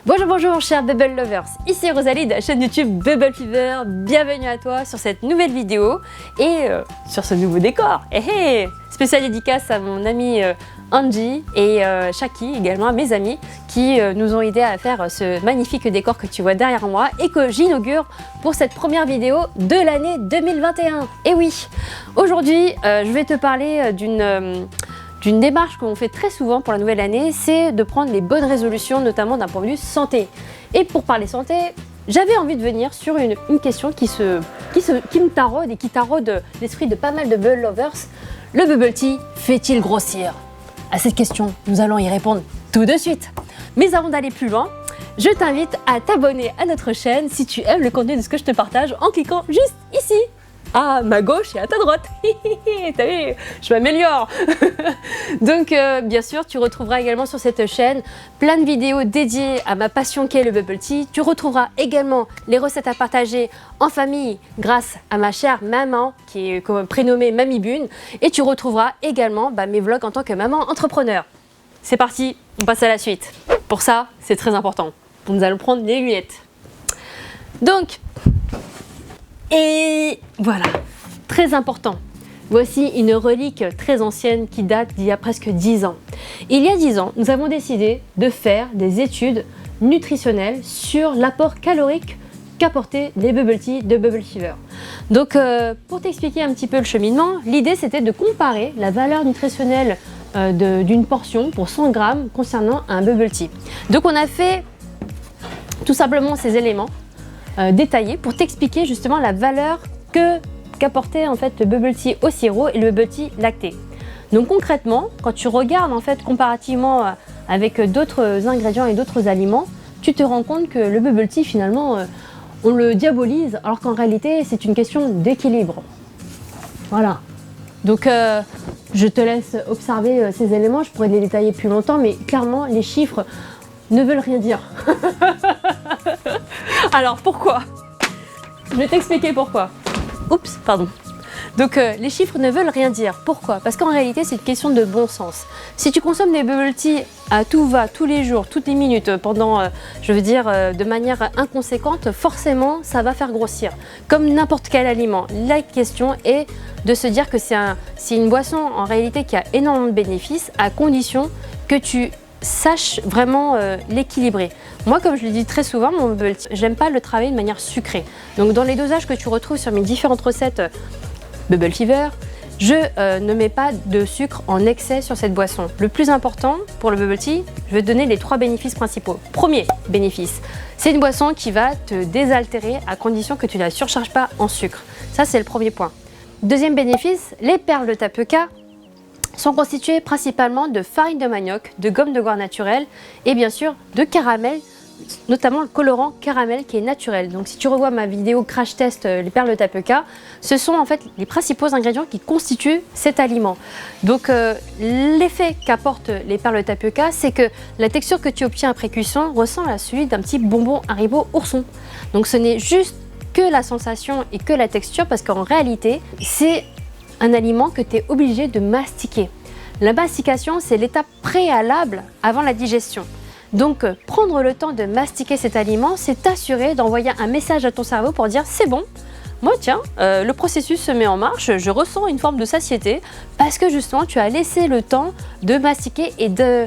Bonjour chers Bubble Lovers, ici Rosalie de la chaîne YouTube Bubble Fever, bienvenue à toi sur cette nouvelle vidéo et sur ce nouveau décor. Spéciale dédicace à mon ami Angie et Shaki, également à mes amis qui nous ont aidés à faire ce magnifique décor que tu vois derrière moi et que j'inaugure pour cette première vidéo de l'année 2021. Et oui, aujourd'hui je vais te parler d'une démarche qu'on fait très souvent pour la nouvelle année, c'est de prendre les bonnes résolutions, notamment d'un point de vue santé. Et pour parler santé, j'avais envie de venir sur une question qui me taraude et qui taraude l'esprit de pas mal de Bubble Lovers. Le bubble tea fait-il grossir? À cette question, nous allons y répondre tout de suite. Mais avant d'aller plus loin, je t'invite à t'abonner à notre chaîne si tu aimes le contenu de ce que je te partage en cliquant juste ici, à ma gauche et à ta droite. T'as vu, je m'améliore. Donc bien sûr, tu retrouveras également sur cette chaîne plein de vidéos dédiées à ma passion qu'est le bubble tea. Tu retrouveras également les recettes à partager en famille grâce à ma chère maman qui est prénommée Mamie Bune. Et tu retrouveras également mes vlogs en tant que maman entrepreneur. C'est parti, on passe à la suite. Pour ça, c'est très important. Nous allons prendre les lunettes. Donc, et voilà, très important. Voici une relique très ancienne qui date d'il y a presque 10 ans. Il y a 10 ans, nous avons décidé de faire des études nutritionnelles sur l'apport calorique qu'apportaient les bubble tea de Bubble Fever. Donc, pour t'expliquer un petit peu le cheminement, l'idée c'était de comparer la valeur nutritionnelle d'une portion pour 100 grammes concernant un bubble tea. Donc, on a fait tout simplement ces éléments détaillé pour t'expliquer justement la valeur qu'apportait en fait le bubble tea au sirop et le bubble tea lacté. Donc concrètement, quand tu regardes en fait comparativement avec d'autres ingrédients et d'autres aliments, tu te rends compte que le bubble tea finalement on le diabolise alors qu'en réalité c'est une question d'équilibre. Voilà. Donc je te laisse observer ces éléments, je pourrais les détailler plus longtemps, mais clairement les chiffres ne veulent rien dire. Alors pourquoi? Je vais t'expliquer pourquoi. Oups, pardon. Donc les chiffres ne veulent rien dire. Pourquoi? Parce qu'en réalité c'est une question de bon sens. Si tu consommes des bubble tea à tout va, tous les jours, toutes les minutes, pendant, de manière inconséquente, forcément ça va faire grossir. Comme n'importe quel aliment. La question est de se dire que c'est une boisson en réalité qui a énormément de bénéfices à condition que tu sache vraiment l'équilibrer. Moi, comme je le dis très souvent, mon bubble tea, j'aime pas le travailler de manière sucrée. Donc dans les dosages que tu retrouves sur mes différentes recettes Bubble Fever, je ne mets pas de sucre en excès sur cette boisson. Le plus important pour le bubble tea, je vais te donner les 3 bénéfices principaux. Premier bénéfice, c'est une boisson qui va te désaltérer à condition que tu ne la surcharges pas en sucre. Ça, c'est le premier point. Deuxième bénéfice, les perles de tapioca sont constituées principalement de farine de manioc, de gomme de goire naturelle et bien sûr de caramel, notamment le colorant caramel qui est naturel. Donc si tu revois ma vidéo crash test les perles de tapioca, ce sont en fait les principaux ingrédients qui constituent cet aliment. Donc l'effet qu'apportent les perles de tapioca, c'est que la texture que tu obtiens après cuisson ressemble à celui d'un petit bonbon Haribo ourson. Donc ce n'est juste que la sensation et que la texture parce qu'en réalité c'est un aliment que tu es obligé de mastiquer. La mastication, c'est l'étape préalable avant la digestion. Donc, prendre le temps de mastiquer cet aliment, c'est t'assurer d'envoyer un message à ton cerveau pour dire c'est bon, moi tiens, le processus se met en marche, je ressens une forme de satiété parce que justement tu as laissé le temps de mastiquer et de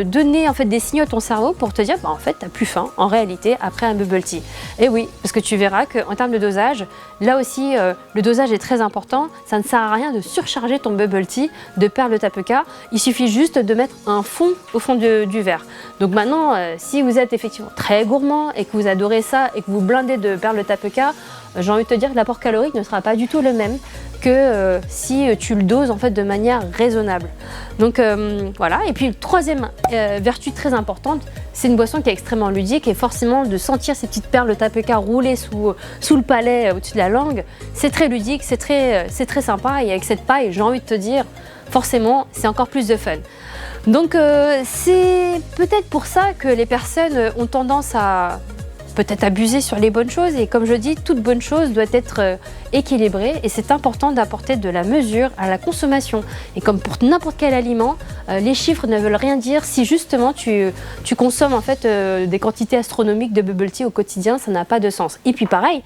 donner en fait des signaux à ton cerveau pour te dire en fait tu n'as plus faim en réalité après un bubble tea. Et oui, parce que tu verras qu'en termes de dosage, là aussi le dosage est très important, ça ne sert à rien de surcharger ton bubble tea de perles de tapioca, il suffit juste de mettre un fond au fond du verre. Donc maintenant, si vous êtes effectivement très gourmand et que vous adorez ça et que vous blindez de perles de tapioca, j'ai envie de te dire que l'apport calorique ne sera pas du tout le même que si tu le doses en fait de manière raisonnable. Donc voilà, et puis troisième vertu très importante, c'est une boisson qui est extrêmement ludique et forcément de sentir ces petites perles de tapioca rouler sous le palais, au-dessus de la langue, c'est très ludique, c'est très sympa et avec cette paille, j'ai envie de te dire, forcément c'est encore plus de fun. Donc c'est peut-être pour ça que les personnes ont tendance à peut-être abusé sur les bonnes choses. Et comme je dis, toute bonne chose doit être équilibrée et c'est important d'apporter de la mesure à la consommation. Et comme pour n'importe quel aliment, les chiffres ne veulent rien dire. Si justement tu consommes en fait des quantités astronomiques de bubble tea au quotidien, ça n'a pas de sens. Et puis pareil,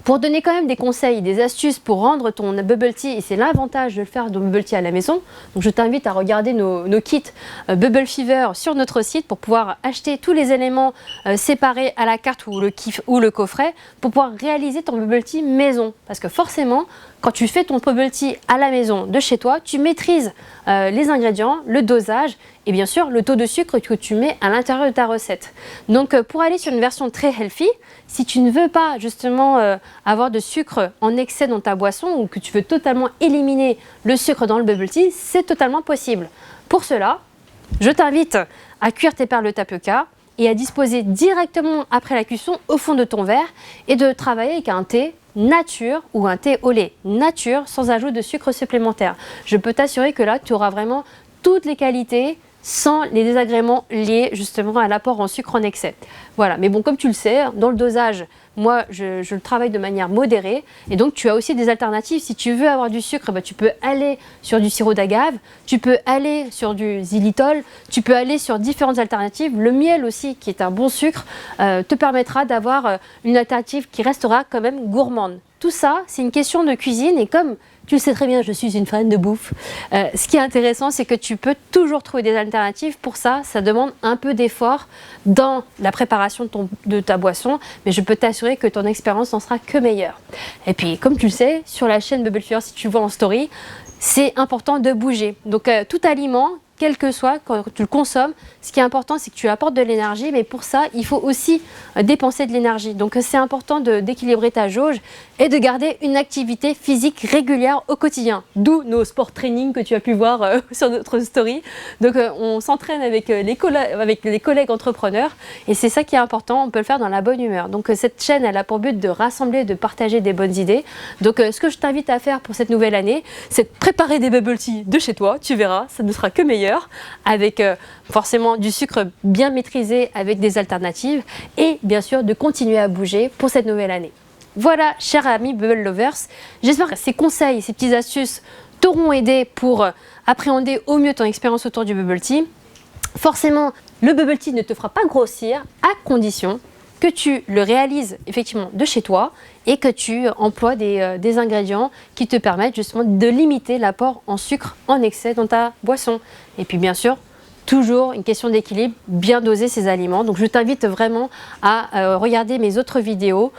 pour donner quand même des conseils, des astuces pour rendre ton bubble tea, et c'est l'avantage de le faire de bubble tea à la maison, donc je t'invite à regarder nos kits Bubble Fever sur notre site pour pouvoir acheter tous les éléments séparés à la carte ou le coffret pour pouvoir réaliser ton bubble tea maison. Parce que forcément, quand tu fais ton bubble tea à la maison de chez toi, tu maîtrises les ingrédients, le dosage et bien sûr le taux de sucre que tu mets à l'intérieur de ta recette. Donc pour aller sur une version très healthy, si tu ne veux pas justement avoir de sucre en excès dans ta boisson ou que tu veux totalement éliminer le sucre dans le bubble tea, c'est totalement possible. Pour cela, je t'invite à cuire tes perles de tapioca et à disposer directement après la cuisson au fond de ton verre et de travailler avec un thé nature ou un thé au lait nature sans ajout de sucre supplémentaire. Je peux t'assurer que là, tu auras vraiment toutes les qualités sans les désagréments liés justement à l'apport en sucre en excès. Voilà, mais bon, comme tu le sais, dans le dosage, moi, je le travaille de manière modérée et donc tu as aussi des alternatives. Si tu veux avoir du sucre, tu peux aller sur du sirop d'agave, tu peux aller sur du xylitol, tu peux aller sur différentes alternatives. Le miel aussi, qui est un bon sucre, te permettra d'avoir une alternative qui restera quand même gourmande. Tout ça, c'est une question de cuisine et comme tu le sais très bien, je suis une fan de bouffe. Ce qui est intéressant, c'est que tu peux toujours trouver des alternatives. Pour ça, ça demande un peu d'effort dans la préparation de ta boisson, mais je peux t'assurer que ton expérience n'en sera que meilleure. Et puis, comme tu le sais, sur la chaîne Bubble Fever, si tu vois en story, c'est important de bouger. Donc, tout aliment, quel que soit, quand tu le consommes, ce qui est important, c'est que tu apportes de l'énergie, mais pour ça, il faut aussi dépenser de l'énergie. Donc, c'est important d'équilibrer ta jauge et de garder une activité physique régulière au quotidien. D'où nos sport training que tu as pu voir sur notre story. Donc, on s'entraîne avec les collègues entrepreneurs et c'est ça qui est important, on peut le faire dans la bonne humeur. Donc, cette chaîne, elle a pour but de rassembler, de partager des bonnes idées. Donc, ce que je t'invite à faire pour cette nouvelle année, c'est de préparer des bubble tea de chez toi, tu verras, ça ne sera que meilleur. Avec forcément du sucre bien maîtrisé avec des alternatives et bien sûr de continuer à bouger pour cette nouvelle année. Voilà, chers amis Bubble Lovers, j'espère que ces conseils, ces petites astuces t'auront aidé pour appréhender au mieux ton expérience autour du bubble tea. Forcément, le bubble tea ne te fera pas grossir à condition que tu le réalises effectivement de chez toi et que tu emploies des ingrédients qui te permettent justement de limiter l'apport en sucre en excès dans ta boisson. Et puis bien sûr, toujours une question d'équilibre, bien doser ces aliments. Donc je t'invite vraiment à regarder mes autres vidéos.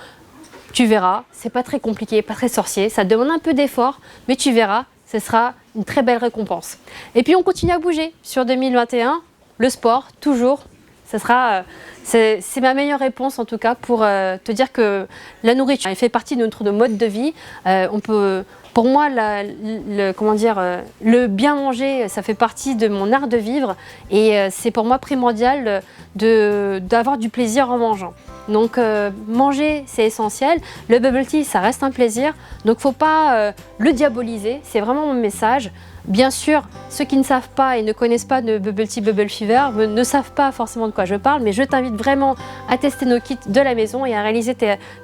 Tu verras, c'est pas très compliqué, pas très sorcier, ça demande un peu d'effort, mais tu verras, ce sera une très belle récompense. Et puis on continue à bouger sur 2021, le sport, toujours. Ça sera, c'est ma meilleure réponse en tout cas pour te dire que la nourriture elle fait partie de notre mode de vie. Pour moi, le bien manger, ça fait partie de mon art de vivre et c'est pour moi primordial d'avoir du plaisir en mangeant. Donc manger, c'est essentiel. Le bubble tea, ça reste un plaisir. Donc faut pas le diaboliser. C'est vraiment mon message. Bien sûr, ceux qui ne savent pas et ne connaissent pas de Bubble Tea Bubble Fever ne savent pas forcément de quoi je parle, mais je t'invite vraiment à tester nos kits de la maison et à réaliser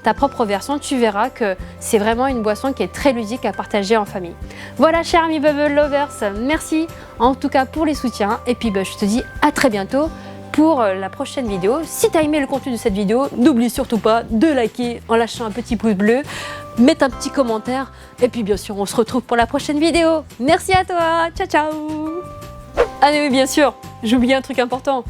ta propre version. Tu verras que c'est vraiment une boisson qui est très ludique à partager en famille. Voilà, chers amis Bubble Lovers, merci en tout cas pour les soutiens et puis je te dis à très bientôt pour la prochaine vidéo. Si tu as aimé le contenu de cette vidéo, n'oublie surtout pas de liker en lâchant un petit pouce bleu, mettre un petit commentaire et puis bien sûr on se retrouve pour la prochaine vidéo. Merci à toi, ciao ciao. Ah oui, bien sûr, j'ai oublié un truc important.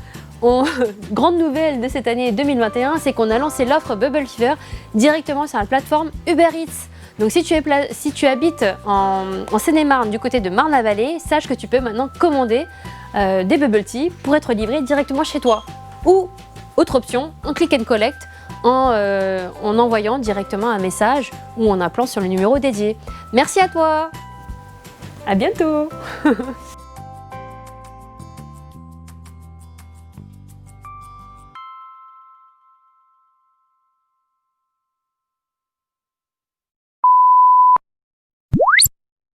Grande nouvelle de cette année 2021, c'est qu'on a lancé l'offre Bubble Fever directement sur la plateforme Uber Eats. Donc si tu habites en Seine-et-Marne du côté de Marne-la-Vallée, sache que tu peux maintenant commander des bubble tea pour être livrés directement chez toi. Ou, autre option, en click and collect en envoyant directement un message ou en appelant sur le numéro dédié. Merci à toi, à bientôt.